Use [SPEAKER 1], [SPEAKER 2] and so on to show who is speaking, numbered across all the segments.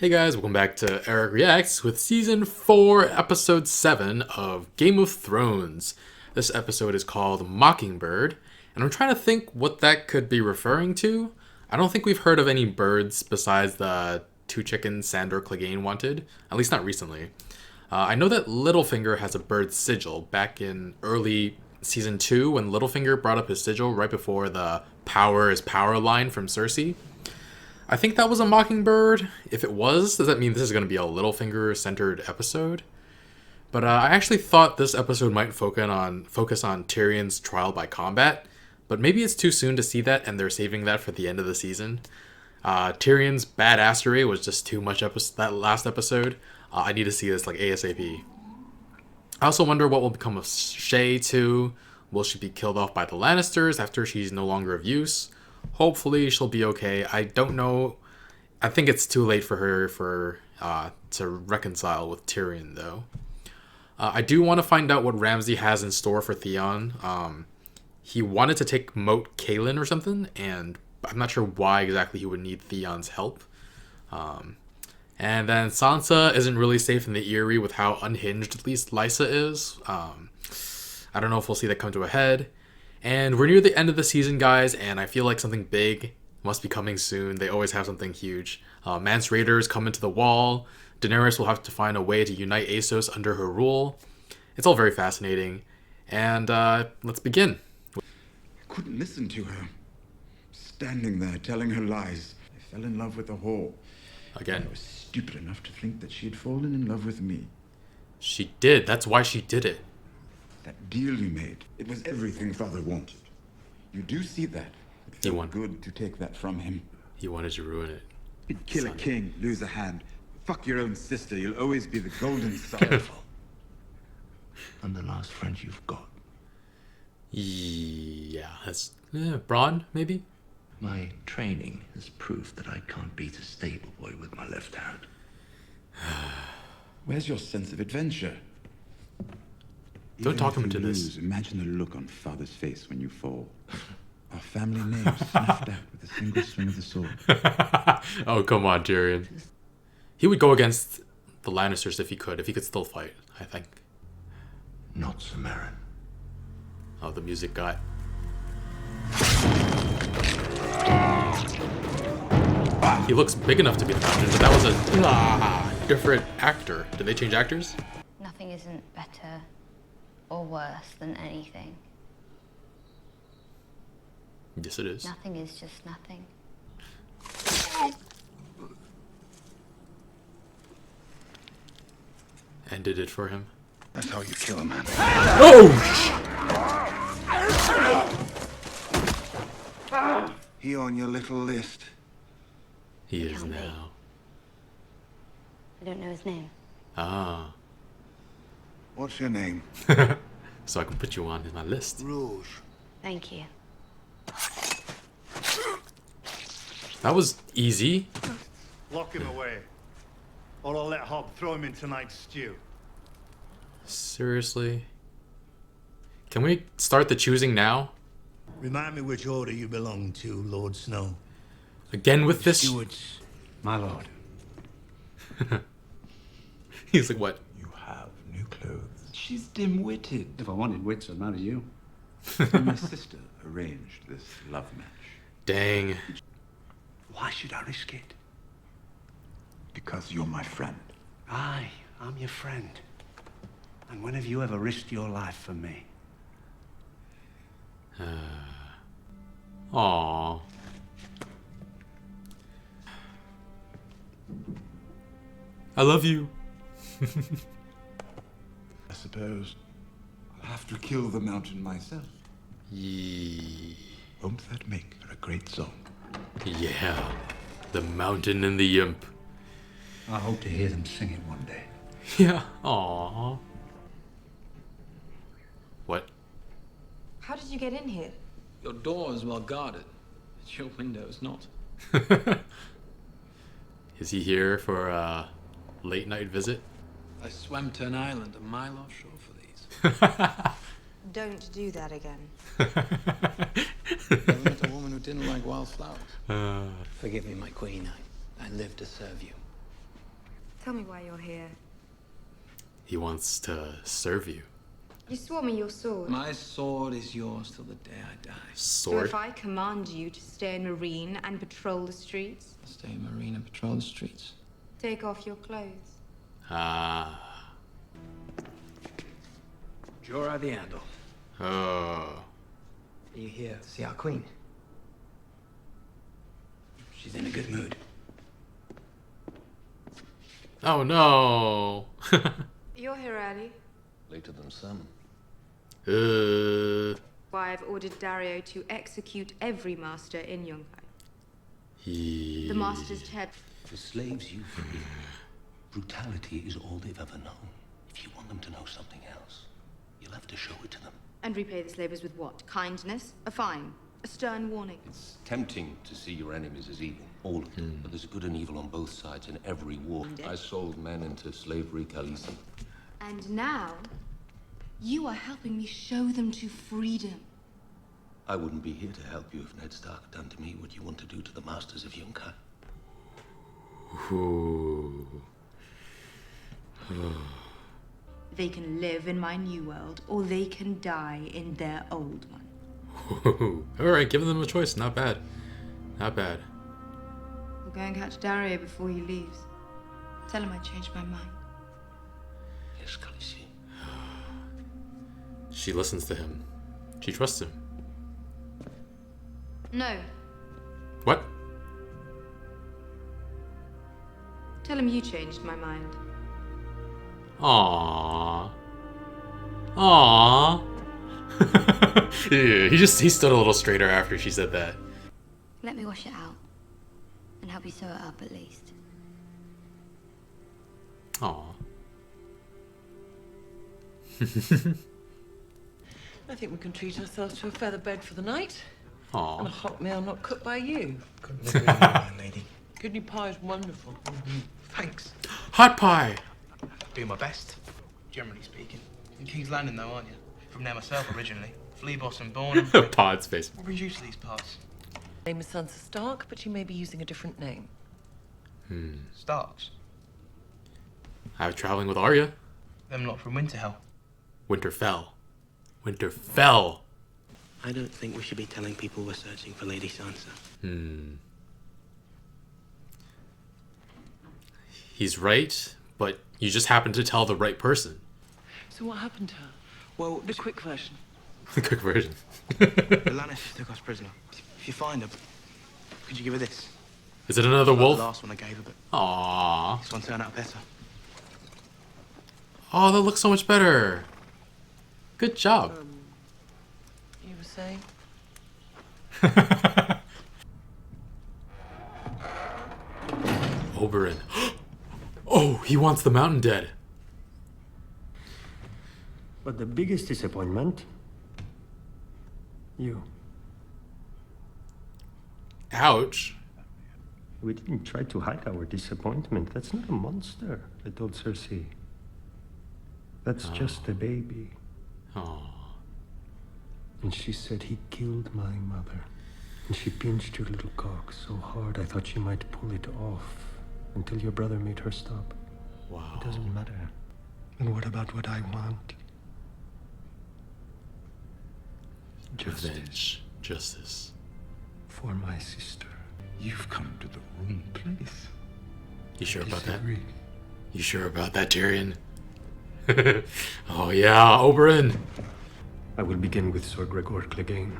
[SPEAKER 1] Hey guys, welcome back to Eric Reacts with Season 4, Episode 7 of Game of Thrones. This episode is called Mockingbird, and I'm trying to think what that could be referring to. I don't think we've heard of any birds besides the two chickens Sandor Clegane wanted, at least not recently. I know that Littlefinger has a bird sigil back in early Season 2 when Littlefinger brought up his sigil right before the power is power line from Cersei. I think that was a Mockingbird. If it was, does that mean this is going to be a Littlefinger-centered episode? But I actually thought this episode might focus on Tyrion's trial by combat, but maybe it's too soon to see that, and they're saving that for the end of the season. Tyrion's badassery was just too much that last episode. I need to see this like ASAP. I also wonder what will become of Shae too. Will she be killed off by the Lannisters after she's no longer of use? Hopefully she'll be okay. I don't know. I think it's too late for her to reconcile with Tyrion, though. I do want to find out what Ramsay has in store for Theon. He wanted to take Moat Kaelin or something, and I'm not sure why exactly he would need Theon's help. And then Sansa isn't really safe in the Eyrie with how unhinged at least Lysa is. I don't know if we'll see that come to a head. And we're near the end of the season, guys, and I feel like something big must be coming soon. They always have something huge. Mance Raiders come into the wall. Daenerys will have to find a way to unite Essos under her rule. It's all very fascinating. And let's begin.
[SPEAKER 2] I couldn't listen to her. Standing there, telling her lies. I fell in love with the whore.
[SPEAKER 1] Again.
[SPEAKER 2] I was stupid enough to think that she had fallen in love with me.
[SPEAKER 1] She did. That's why she did it.
[SPEAKER 2] That deal you made, it was everything Father wanted. You do see that? It felt good to take that from him.
[SPEAKER 1] He wanted to ruin it.
[SPEAKER 2] You'd kill a king, lose a hand. Fuck your own sister, you'll always be the golden son.
[SPEAKER 3] I'm the last friend you've got.
[SPEAKER 1] Yeah, that's... Braun, maybe?
[SPEAKER 3] My training has proved that I can't beat a stable boy with my left hand.
[SPEAKER 2] Where's your sense of adventure?
[SPEAKER 1] Don't talk him into this.
[SPEAKER 2] Imagine the look on Father's face when you fall. Our family name snuffed out with a single swing of the sword.
[SPEAKER 1] Oh, come on, Tyrion. He would go against the Lannisters if he could still fight, I think.
[SPEAKER 3] Not Samarin.
[SPEAKER 1] Oh, the music got... He looks big enough to be the Mountain, but that was a different actor. Did they change actors?
[SPEAKER 4] Nothing isn't better or worse than anything.
[SPEAKER 1] Yes, it is.
[SPEAKER 4] Nothing is just nothing.
[SPEAKER 1] And did it for him.
[SPEAKER 2] That's how you kill a man.
[SPEAKER 1] Oh!
[SPEAKER 2] He on your little list.
[SPEAKER 1] He is now.
[SPEAKER 4] I don't know his name.
[SPEAKER 1] Ah.
[SPEAKER 2] What's your name?
[SPEAKER 1] So I can put you on my list.
[SPEAKER 2] Rouge.
[SPEAKER 4] Thank you.
[SPEAKER 1] That was easy.
[SPEAKER 5] Lock him away, or I'll let Hob throw him in tonight's stew.
[SPEAKER 1] Seriously? Can we start the choosing now?
[SPEAKER 5] Remind me which order you belong to, Lord Snow.
[SPEAKER 1] Again with this?
[SPEAKER 5] Stewards, my lord.
[SPEAKER 1] He's like, what?
[SPEAKER 2] You have new clothes.
[SPEAKER 6] She's dim-witted. If I wanted wits, I'd marry you.
[SPEAKER 2] My sister arranged this love match.
[SPEAKER 1] Dang.
[SPEAKER 6] Why should I risk it?
[SPEAKER 2] Because you're my friend.
[SPEAKER 6] Aye, I'm your friend. And when have you ever risked your life for me?
[SPEAKER 1] Aww. I love you.
[SPEAKER 2] I suppose I'll have to kill the mountain myself. Won't that make her a great song?
[SPEAKER 1] Yeah. The Mountain and the Imp.
[SPEAKER 6] I hope to hear them sing it one day.
[SPEAKER 1] Yeah. Aww. What?
[SPEAKER 7] How did you get in here?
[SPEAKER 8] Your door is well guarded. Your window is not.
[SPEAKER 1] Is he here for a late night visit?
[SPEAKER 8] I swam to an island a mile offshore for these.
[SPEAKER 7] Don't do that again.
[SPEAKER 8] I met a woman who didn't like wildflowers.
[SPEAKER 3] Forgive me, my queen. I live to serve you.
[SPEAKER 7] Tell me why you're here.
[SPEAKER 1] He wants to serve you.
[SPEAKER 7] You swore me your sword.
[SPEAKER 8] My sword is yours till the day I die.
[SPEAKER 7] So
[SPEAKER 1] Sword?
[SPEAKER 7] if I command you to stay in Marine and patrol the streets,
[SPEAKER 8] I'll stay in Marine and patrol the streets.
[SPEAKER 7] take off your clothes.
[SPEAKER 1] Ah.
[SPEAKER 6] Jorah the Andal.
[SPEAKER 1] Oh.
[SPEAKER 6] Are you here to see our queen? She's in a good mood.
[SPEAKER 1] Oh no.
[SPEAKER 7] You're here early.
[SPEAKER 3] Later than some.
[SPEAKER 7] Why I've ordered Daario to execute every master in Yunkai. The master's head.
[SPEAKER 9] The slaves you free, brutality is all they've ever known. If you want them to know something else, you'll have to show it to them.
[SPEAKER 7] And repay the slavers with what? Kindness? A fine? A stern warning?
[SPEAKER 9] It's tempting to see your enemies as evil, all of them. But there's good and evil on both sides in every war. I sold men into slavery, Khaleesi.
[SPEAKER 7] And now, you are helping me show them to freedom.
[SPEAKER 9] I wouldn't be here to help you if Ned Stark had done to me what you want to do to the masters of Yunkai.
[SPEAKER 1] Ooh.
[SPEAKER 7] They can live in my new world, or they can die in their old one.
[SPEAKER 1] Alright, giving them a choice. Not bad. Not bad.
[SPEAKER 7] We'll go and catch Daario before he leaves. Tell him I changed my mind.
[SPEAKER 9] Yes, Khaleesi.
[SPEAKER 1] She listens to him. She trusts him.
[SPEAKER 7] No.
[SPEAKER 1] What?
[SPEAKER 7] Tell him you changed my mind.
[SPEAKER 1] Aww. Aww. Yeah, he stood a little straighter after she said that.
[SPEAKER 4] Let me wash it out. And help you sew it up at least.
[SPEAKER 1] Aww.
[SPEAKER 10] I think we can treat ourselves to a feather bed for the night. And a
[SPEAKER 1] Aww.
[SPEAKER 10] hot meal not cooked by you.
[SPEAKER 6] Couldn't agree more, my lady.
[SPEAKER 10] Kidney pie is wonderful.
[SPEAKER 6] Thanks.
[SPEAKER 1] Hot pie!
[SPEAKER 11] Do my best, generally speaking. In King's Landing, though, aren't you? From there myself originally. Flea boss and born.
[SPEAKER 1] Pod's face.
[SPEAKER 11] What brings you to these parts?
[SPEAKER 10] Name is Sansa Stark, but you may be using a different name.
[SPEAKER 11] Starks.
[SPEAKER 1] I was traveling with Arya.
[SPEAKER 11] Them lot from Winterhell.
[SPEAKER 1] Winterfell. Winterfell.
[SPEAKER 6] I don't think we should be telling people we're searching for Lady Sansa.
[SPEAKER 1] He's right, but you just happen to tell the right person.
[SPEAKER 10] So what happened to her? Well, the quick version.
[SPEAKER 1] The quick version.
[SPEAKER 6] The Lannisters took us prisoner. If you find her, could you give her this?
[SPEAKER 1] Is it another wolf?
[SPEAKER 6] The last one I gave her, but
[SPEAKER 1] Aww.
[SPEAKER 6] this one turned out better.
[SPEAKER 1] Oh, that looks so much better. Good job.
[SPEAKER 10] You were saying?
[SPEAKER 1] Oberyn. Oh, he wants the mountain dead.
[SPEAKER 12] But the biggest disappointment? You.
[SPEAKER 1] Ouch.
[SPEAKER 12] We didn't try to hide our disappointment. That's not a monster, I told Cersei. That's just a baby.
[SPEAKER 1] Oh.
[SPEAKER 12] And she said he killed my mother. And she pinched your little cock so hard I thought she might pull it off until your brother made her stop.
[SPEAKER 1] Wow.
[SPEAKER 12] It doesn't matter. And what about what I want?
[SPEAKER 1] Revenge. Justice.
[SPEAKER 12] For my sister.
[SPEAKER 2] You've come to the wrong place.
[SPEAKER 1] You sure about that?
[SPEAKER 12] Disagree.
[SPEAKER 1] You sure about that, Tyrion? Oh yeah, Oberyn.
[SPEAKER 12] I will begin with Sir Gregor Clegane,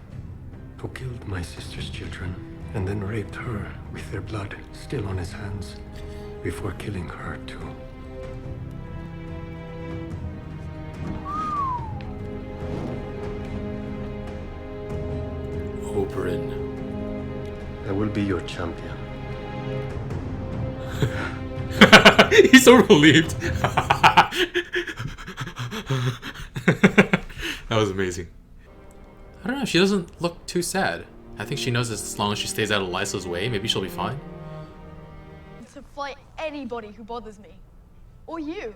[SPEAKER 12] who killed my sister's children and then raped her with their blood still on his hands before killing her too.
[SPEAKER 1] Oberyn.
[SPEAKER 12] I will be your champion.
[SPEAKER 1] He's so relieved. That was amazing. I don't know, she doesn't look too sad. I think she knows as long as she stays out of Lysa's way, maybe she'll be fine.
[SPEAKER 13] To fight anybody who bothers me. Or you.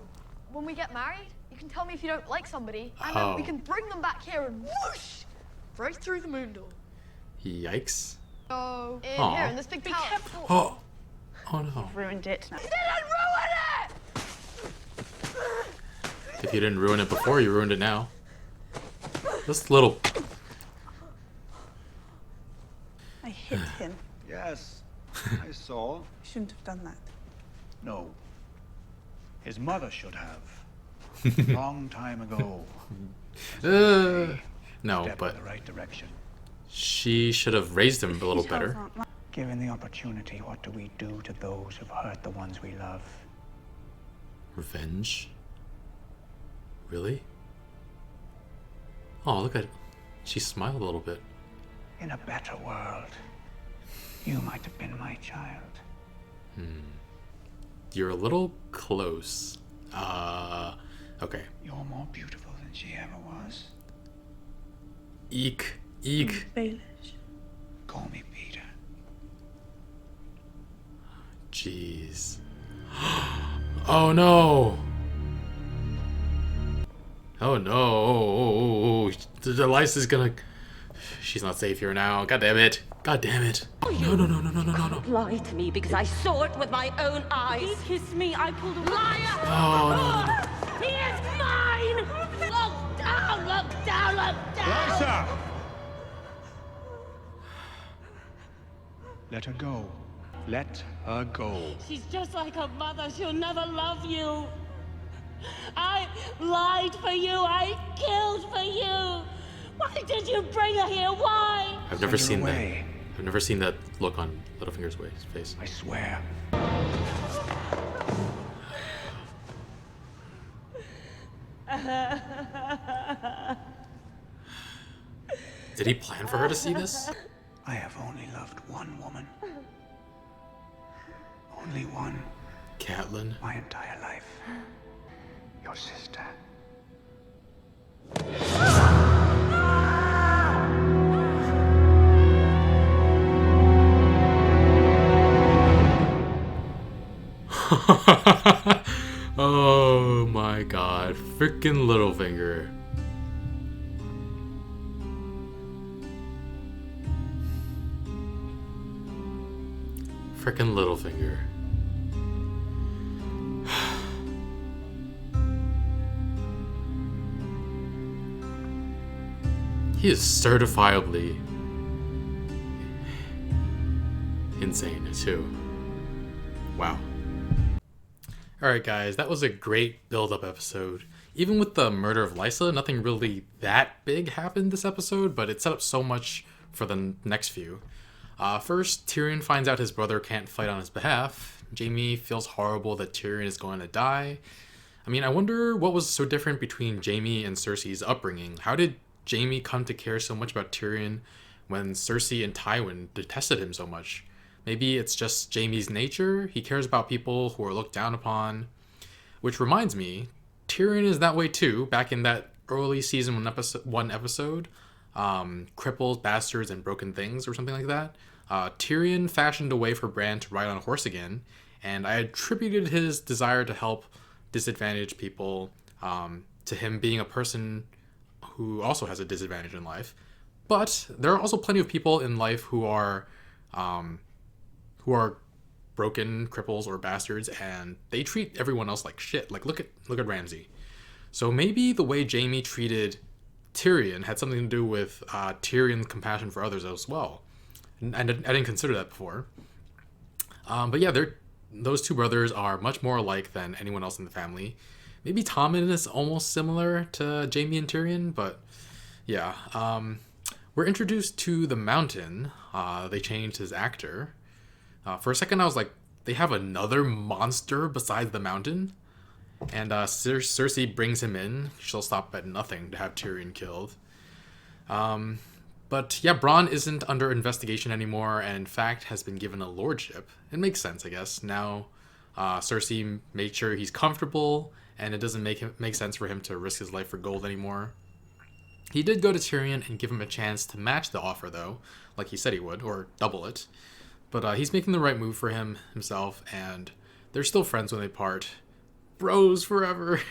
[SPEAKER 13] When we get married, you can tell me if you don't like somebody, and then we can bring them back here and whoosh! Right through the moon door.
[SPEAKER 1] Yikes.
[SPEAKER 13] Oh, in
[SPEAKER 1] Aw.
[SPEAKER 13] here, in this big tower.
[SPEAKER 1] Oh. Oh no.
[SPEAKER 13] Ruined it. You didn't ruin it!
[SPEAKER 1] If you didn't ruin it before, you ruined it now. This little...
[SPEAKER 14] I hit him.
[SPEAKER 5] Yes, I saw.
[SPEAKER 14] Shouldn't have done that.
[SPEAKER 5] No. His mother should have. Long time ago.
[SPEAKER 1] No,
[SPEAKER 5] Step
[SPEAKER 1] but
[SPEAKER 5] in the right direction.
[SPEAKER 1] she should have raised him a little better.
[SPEAKER 6] Given the opportunity, what do we do to those who've hurt the ones we love?
[SPEAKER 1] Revenge? Really? Oh, look at... She smiled a little bit.
[SPEAKER 6] In a better world, you might have been my child.
[SPEAKER 1] You're a little close. Okay.
[SPEAKER 6] You're more beautiful than she ever was.
[SPEAKER 1] Eek. Eek.
[SPEAKER 14] Baelish.
[SPEAKER 6] Call me Peter.
[SPEAKER 1] Jeez. Oh no! Oh no! The lice is gonna... She's not safe here now. God damn it! God damn it! No, no, no, no, no, no, no, no!
[SPEAKER 10] Lie to me because I saw it with my own eyes. He kissed me. I pulled a liar.
[SPEAKER 1] Oh no, no, no.
[SPEAKER 10] He is mine. Look down. Look down. Look down.
[SPEAKER 5] Lysa! Let her go. Let her go.
[SPEAKER 10] She's just like her mother. She'll never love you. I lied for you. I killed for you. Why did you bring her here? Why?
[SPEAKER 1] I've never seen that.
[SPEAKER 6] away.
[SPEAKER 1] I've never seen that look on Littlefinger's face.
[SPEAKER 6] I swear.
[SPEAKER 1] Did he plan for her to see this?
[SPEAKER 6] I have only loved one woman. Only one.
[SPEAKER 1] Catelyn.
[SPEAKER 6] My entire life. Your sister.
[SPEAKER 1] Oh my god. Frickin' Littlefinger. Frickin' Littlefinger. He is certifiably insane too. Wow. Alright guys, that was a great build-up episode. Even with the murder of Lysa, nothing really that big happened this episode, but it set up so much for the next few. First, Tyrion finds out his brother can't fight on his behalf. Jaime feels horrible that Tyrion is going to die. I mean, I wonder what was so different between Jaime and Cersei's upbringing. How did Jaime come to care so much about Tyrion when Cersei and Tywin detested him so much? Maybe it's just Jaime's nature. He cares about people who are looked down upon. Which reminds me, Tyrion is that way too. Back in that early season 1 episode, Cripples, Bastards, and Broken Things, or something like that, Tyrion fashioned a way for Bran to ride on a horse again, and I attributed his desire to help disadvantaged people to him being a person who also has a disadvantage in life. But there are also plenty of people in life who are broken, cripples, or bastards, and they treat everyone else like shit. Like look at Ramsay. So maybe the way Jaime treated Tyrion had something to do with Tyrion's compassion for others as well. And I didn't consider that before. But yeah, those two brothers are much more alike than anyone else in the family. Maybe Tommen is almost similar to Jaime and Tyrion, but yeah. We're introduced to the Mountain. They changed his actor. For a second, I was like, they have another monster besides the Mountain? And Cersei brings him in. She'll stop at nothing to have Tyrion killed. But yeah, Bronn isn't under investigation anymore, and in fact has been given a lordship. It makes sense, I guess. Now Cersei made sure he's comfortable, and it doesn't make sense for him to risk his life for gold anymore. He did go to Tyrion and give him a chance to match the offer, though, like he said he would, or double it. But he's making the right move for himself, and they're still friends when they part. Bros forever.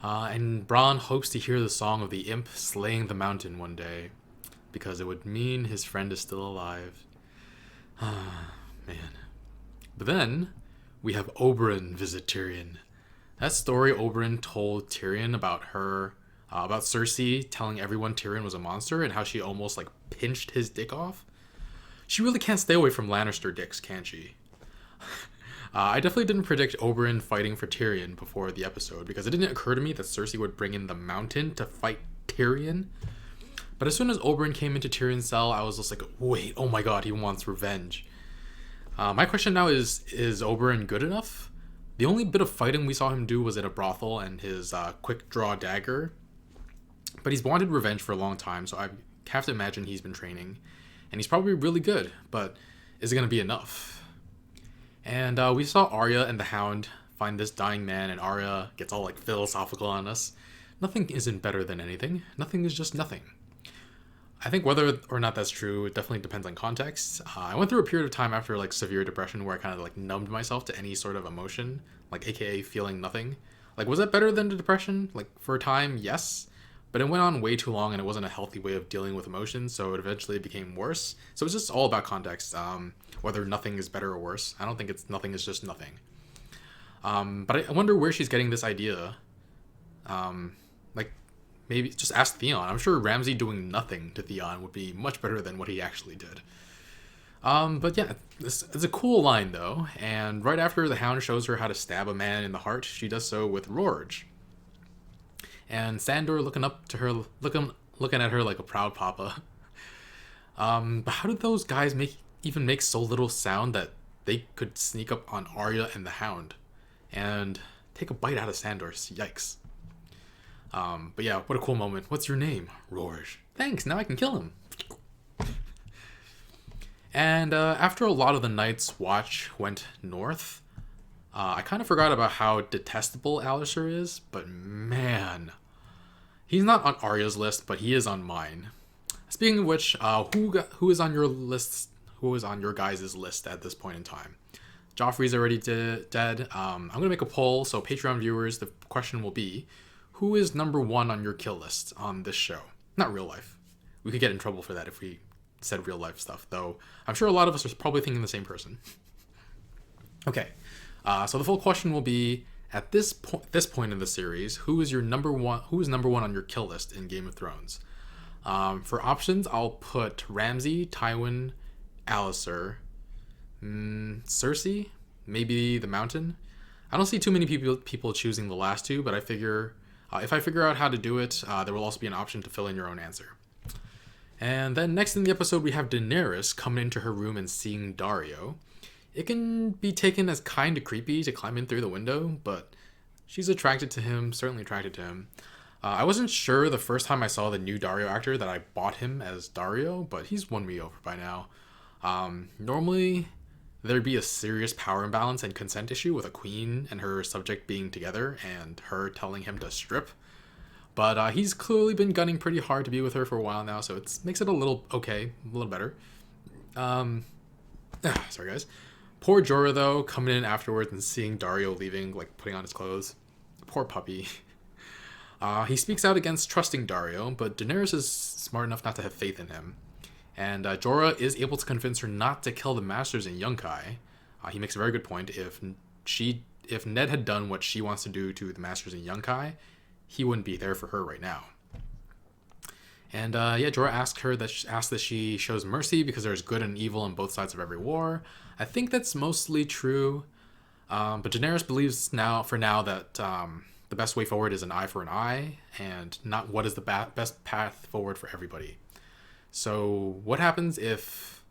[SPEAKER 1] And Bronn hopes to hear the song of the imp slaying the Mountain one day, because it would mean his friend is still alive. Man. But then we have Oberyn visit Tyrion. That story Oberyn told Tyrion about Cersei telling everyone Tyrion was a monster and how she almost like pinched his dick off. She really can't stay away from Lannister dicks, can she? I definitely didn't predict Oberyn fighting for Tyrion before the episode because it didn't occur to me that Cersei would bring in the Mountain to fight Tyrion. But as soon as Oberyn came into Tyrion's cell, I was just like, wait, oh my god, he wants revenge. My question now is Oberyn good enough? The only bit of fighting we saw him do was at a brothel and his quick draw dagger. But he's wanted revenge for a long time, so I have to imagine he's been training. And he's probably really good, but is it going to be enough? And we saw Arya and the Hound find this dying man, and Arya gets all like philosophical on us. Nothing isn't better than anything. Nothing is just nothing. I think whether or not that's true, it definitely depends on context. I went through a period of time after like severe depression where I kind of like numbed myself to any sort of emotion, like aka feeling nothing. Like, was that better than the depression? Like, for a time, yes. But it went on way too long and it wasn't a healthy way of dealing with emotions, so it eventually became worse. So it's just all about context, whether nothing is better or worse. I don't think it's nothing is just nothing. But I wonder where she's getting this idea. Like, maybe just ask Theon. I'm sure Ramsay doing nothing to Theon would be much better than what he actually did. But yeah, it's a cool line though. And right after the Hound shows her how to stab a man in the heart, she does so with Rorge. And Sandor looking up to her, looking at her like a proud papa. But how did those guys even make so little sound that they could sneak up on Arya and the Hound and take a bite out of Sandor? Yikes. But yeah, what a cool moment. What's your name? Rorge. Thanks, now I can kill him. And after a lot of the night's watch went north, I kind of forgot about how detestable Alistair is, but man, he's not on Arya's list, but he is on mine. Speaking of which, who is on your list? Who is on your guys' list at this point in time? Joffrey's already dead. I'm gonna make a poll, so Patreon viewers, the question will be, who is number 1 on your kill list on this show? Not real life. We could get in trouble for that if we said real life stuff, though I'm sure a lot of us are probably thinking the same person. Okay. So the full question will be, at this point in the series, who is number one on your kill list in Game of Thrones? For options, I'll put Ramsay, Tywin, Alistair, Cersei, maybe the Mountain. I don't see too many people choosing the last two, but I figure if I figure out how to do it, there will also be an option to fill in your own answer. And then next in the episode, we have Daenerys coming into her room and seeing Daario. It can be taken as kind of creepy to climb in through the window, but she's attracted to him, certainly attracted to him. I wasn't sure the first time I saw the new Daario actor that I bought him as Daario, but he's won me over by now. Normally, there'd be a serious power imbalance and consent issue with a queen and her subject being together and her telling him to strip. But he's clearly been gunning pretty hard to be with her for a while now, so it makes it a little better. Sorry guys. Poor Jorah, though, coming in afterwards and seeing Daario leaving, like putting on his clothes. Poor puppy. He speaks out against trusting Daario, but Daenerys is smart enough not to have faith in him. And Jorah is able to convince her not to kill the Masters in Yunkai. He makes a very good point. If Ned had done what she wants to do to the Masters in Yunkai, he wouldn't be there for her right now. And Jorah asks that she shows mercy because there's good and evil on both sides of every war. I think that's mostly true, but Daenerys believes for now that the best way forward is an eye for an eye, and not what is the best path forward for everybody. So what happens if?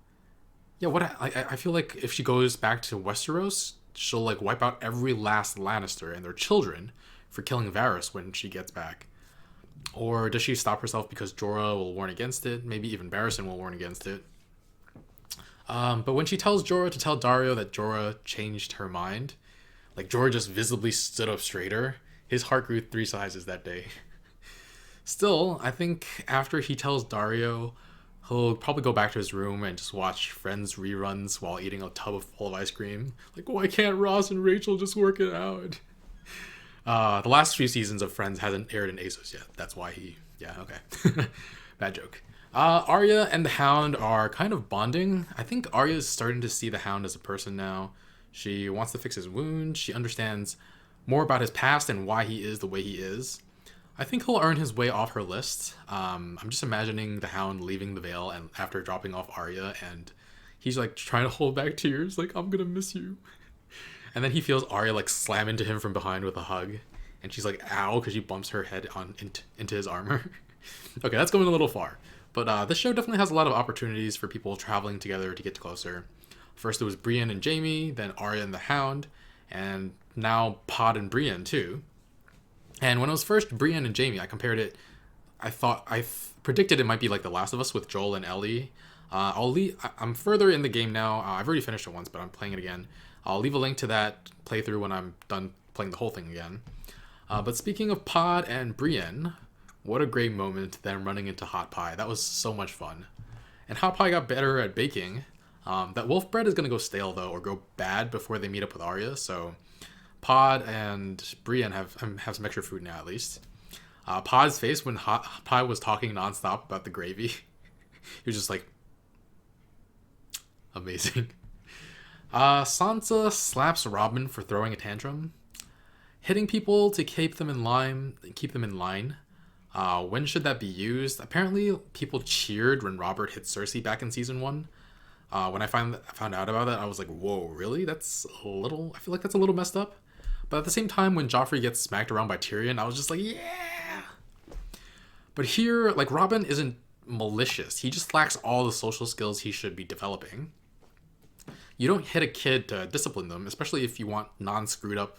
[SPEAKER 1] I feel like if she goes back to Westeros, she'll like wipe out every last Lannister and their children for killing Varys when she gets back. Or does she stop herself because Jorah will warn against it? Maybe even Barristan will warn against it. But when she tells Jorah to tell Daario that Jorah changed her mind, like Jorah just visibly stood up straighter, his heart grew 3 sizes that day. Still, I think after he tells Daario, he'll probably go back to his room and just watch Friends reruns while eating a tub full of ice cream. Like, why can't Ross and Rachel just work it out? The last few seasons of Friends hasn't aired in ASOS yet. That's why okay. Bad joke. Arya and the Hound are kind of bonding. I think Arya is starting to see the Hound as a person now. She wants to fix his wound. She understands more about his past and why he is the way he is. I think he'll earn his way off her list. I'm just imagining the Hound leaving the Vale and after dropping off Arya, and he's like trying to hold back tears, like, I'm gonna miss you. And then he feels Arya like slam into him from behind with a hug, and she's like, ow, because she bumps her head into his armor. Okay, that's going a little far. But this show definitely has a lot of opportunities for people traveling together to get closer. First it was Brienne and Jaime, then Arya and the Hound, and now Pod and Brienne too. And when it was first Brienne and Jaime, I compared it. I predicted it might be like The Last of Us with Joel and Ellie. I'm further in the game now. I've already finished it once, but I'm playing it again. I'll leave a link to that playthrough when I'm done playing the whole thing again. But speaking of Pod and Brienne, what a great moment them running into Hot Pie. That was so much fun. And Hot Pie got better at baking. That wolf bread is going to go stale though, or go bad before they meet up with Arya. So Pod and Brienne have some extra food now at least. Pod's face when Hot Pie was talking nonstop about the gravy. He was just like, amazing. Sansa slaps Robin for throwing a tantrum. Hitting people to keep them in line. When should that be used? Apparently, people cheered when Robert hit Cersei back in season 1. When I found out about that, I was like, whoa, really? I feel like that's a little messed up. But at the same time, when Joffrey gets smacked around by Tyrion, I was just like, yeah! But here, like, Robin isn't malicious. He just lacks all the social skills he should be developing. You don't hit a kid to discipline them, especially if you want a non-screwed up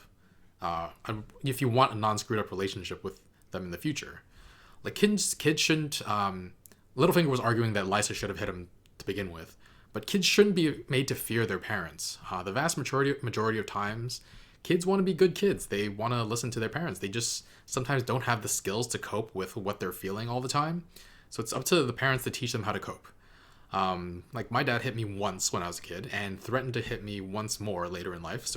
[SPEAKER 1] relationship with them in the future. Like, kids shouldn't... Littlefinger was arguing that Lysa should have hit him to begin with, but kids shouldn't be made to fear their parents. The vast majority of times, kids want to be good kids. They want to listen to their parents. They just sometimes don't have the skills to cope with what they're feeling all the time. So it's up to the parents to teach them how to cope. Like, my dad hit me once when I was a kid and threatened to hit me once more later in life.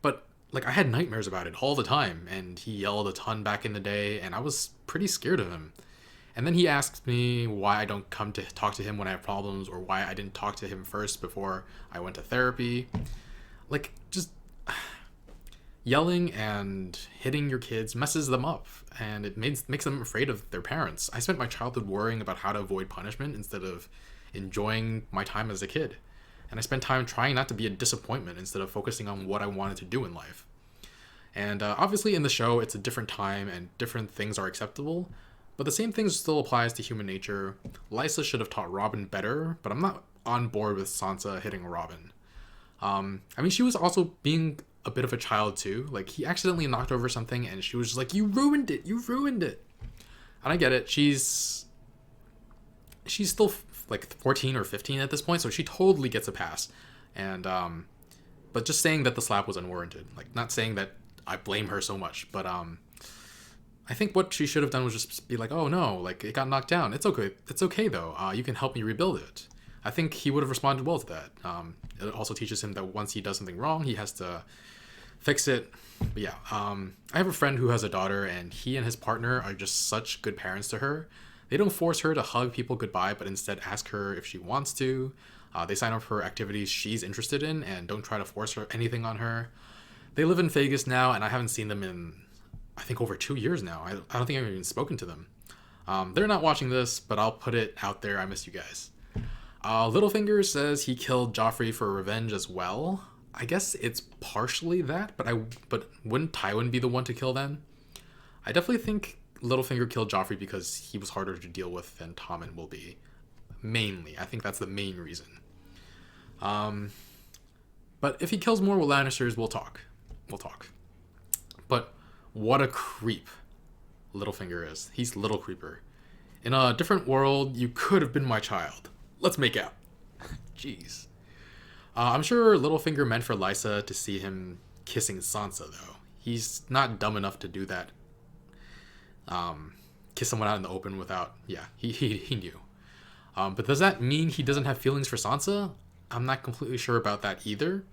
[SPEAKER 1] But like, I had nightmares about it all the time, and he yelled a ton back in the day, and I was pretty scared of him. And then he asked me why I don't come to talk to him when I have problems, or why I didn't talk to him first before I went to therapy. Like, just yelling and hitting your kids messes them up, and it makes them afraid of their parents. I spent my childhood worrying about how to avoid punishment instead of enjoying my time as a kid. And I spent time trying not to be a disappointment instead of focusing on what I wanted to do in life. And obviously in the show, it's a different time and different things are acceptable, but the same thing still applies to human nature. Lysa should have taught Robin better, but I'm not on board with Sansa hitting Robin. I mean, she was also being a bit of a child too. Like, he accidentally knocked over something and she was just like, you ruined it. And I get it. She's still like 14 or 15 at this point, so she totally gets a pass. And but just saying that the slap was unwarranted. Like, not saying that I blame her so much, but I think what she should have done was just be like, oh no, like, it got knocked down. It's okay though. You can help me rebuild it. I think he would have responded well to that. It also teaches him that once he does something wrong, he has to fix it. But yeah, I have a friend who has a daughter, and he and his partner are just such good parents to her. They don't force her to hug people goodbye, but instead ask her if she wants to. They sign up for activities she's interested in and don't try to force anything on her. They live in Vegas now, and I haven't seen them in, I think, over 2 years now. I don't think I've even spoken to them. They're not watching this, but I'll put it out there. I miss you guys. Littlefinger says he killed Joffrey for revenge as well. I guess it's partially that, but wouldn't Tywin be the one to kill then? I definitely think Littlefinger killed Joffrey because he was harder to deal with than Tommen will be. Mainly. I think that's the main reason. But if he kills more Lannisters, we'll talk. But what a creep Littlefinger is. He's Little Creeper. In a different world, you could have been my child. Let's make out. Jeez. I'm sure Littlefinger meant for Lysa to see him kissing Sansa, though. He's not dumb enough to do that. Kiss someone out in the open without... Yeah, he knew. But does that mean he doesn't have feelings for Sansa? I'm not completely sure about that either.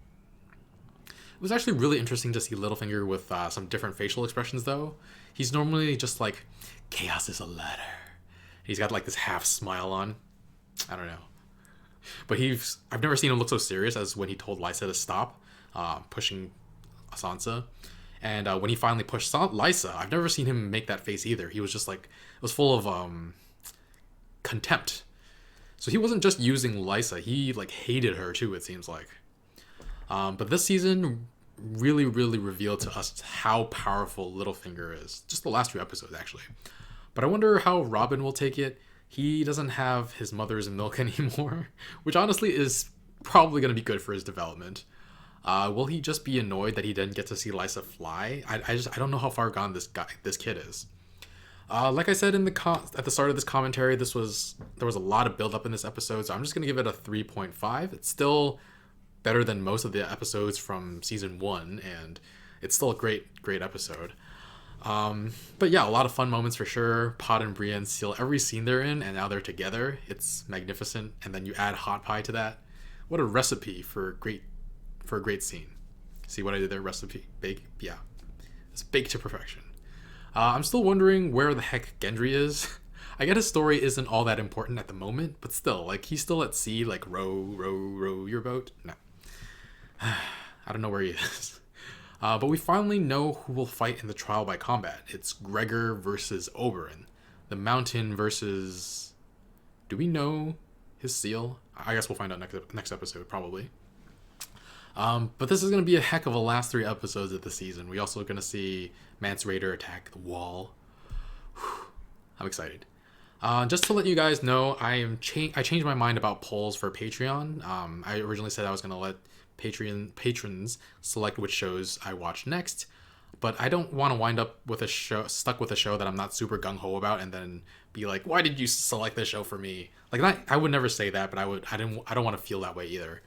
[SPEAKER 1] It was actually really interesting to see Littlefinger with some different facial expressions, though. He's normally just like, chaos is a ladder. He's got like this half smile on. I don't know. But I've never seen him look so serious as when he told Lysa to stop pushing Sansa. And when he finally pushed Lysa, I've never seen him make that face either. He was just like, it was full of contempt. So he wasn't just using Lysa, he like hated her too, it seems like. But this season really revealed to us how powerful Littlefinger is. Just the last 2 episodes, actually. But I wonder how Robin will take it. He doesn't have his mother's milk anymore, which honestly is probably going to be good for his development. Will he just be annoyed that he didn't get to see Lysa fly? I don't know how far gone this kid is. Like I said at the start of this commentary, there was a lot of build up in this episode, so I'm just gonna give it a 3.5. It's still better than most of the episodes from season 1, and it's still a great episode. But yeah, a lot of fun moments for sure. Pod and Brienne seal every scene they're in, and now they're together. It's magnificent, and then you add hot pie to that. What a recipe for a great scene. See what I did there? Recipe, bake, yeah, it's baked to perfection. I'm still wondering where the heck Gendry is. I get his story isn't all that important at the moment, but still, like, he's still at sea, like, row your boat. No, I don't know where he is. But we finally know who will fight in the trial by combat. It's Gregor versus Oberyn. The Mountain versus... Do we know his seal? I guess we'll find out next episode, probably. But this is going to be a heck of a last 3 episodes of the season. We're also going to see Mance Rayder attack the wall. Whew, I'm excited. Just to let you guys know, I changed my mind about polls for Patreon. I originally said I was going to let patrons select which shows I watch next, but I don't want to wind up with stuck with a show that I'm not super gung-ho about and then be like, why did you select this show for me? Like, I would never say that, but I don't want to feel that way either.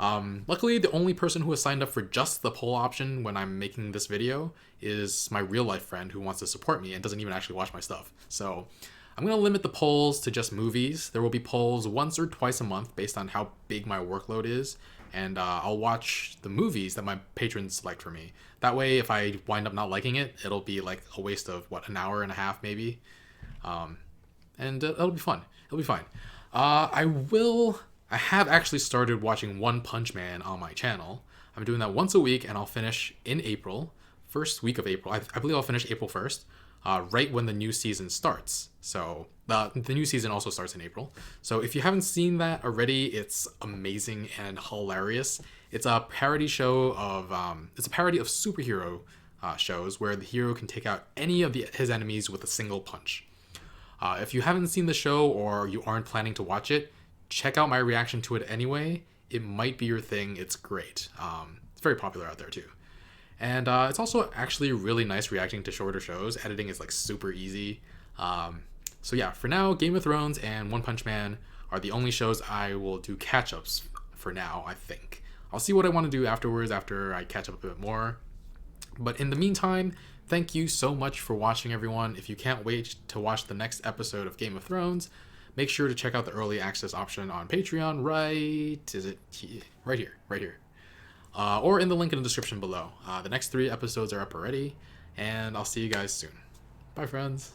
[SPEAKER 1] Luckily, the only person who has signed up for just the poll option when I'm making this video is my real life friend who wants to support me and doesn't even actually watch my stuff. So I'm going to limit the polls to just movies. There will be polls once or twice a month based on how big my workload is. And I'll watch the movies that my patrons select for me. That way, if I wind up not liking it, it'll be like a waste of, an hour and a half maybe. And it'll be fun. It'll be fine. I have actually started watching One Punch Man on my channel. I'm doing that once a week, and I'll finish in April. First week of April. I believe I'll finish April 1st, right when the new season starts. So the new season also starts in April. So if you haven't seen that already, it's amazing and hilarious. It's a parody show of superhero shows where the hero can take out any of his enemies with a single punch. If you haven't seen the show or you aren't planning to watch it, check out my reaction to it anyway. It might be your thing. It's great. It's very popular out there too. And it's also actually really nice reacting to shorter shows. Editing is like super easy. So yeah, for now, Game of Thrones and One Punch Man are the only shows I will do catch-ups for now, I think. I'll see what I want to do afterwards after I catch up a bit more. But in the meantime, thank you so much for watching, everyone. If you can't wait to watch the next episode of Game of Thrones, make sure to check out the early access option on Patreon right here. Or in the link in the description below. The next 3 episodes are up already, and I'll see you guys soon. Bye, friends.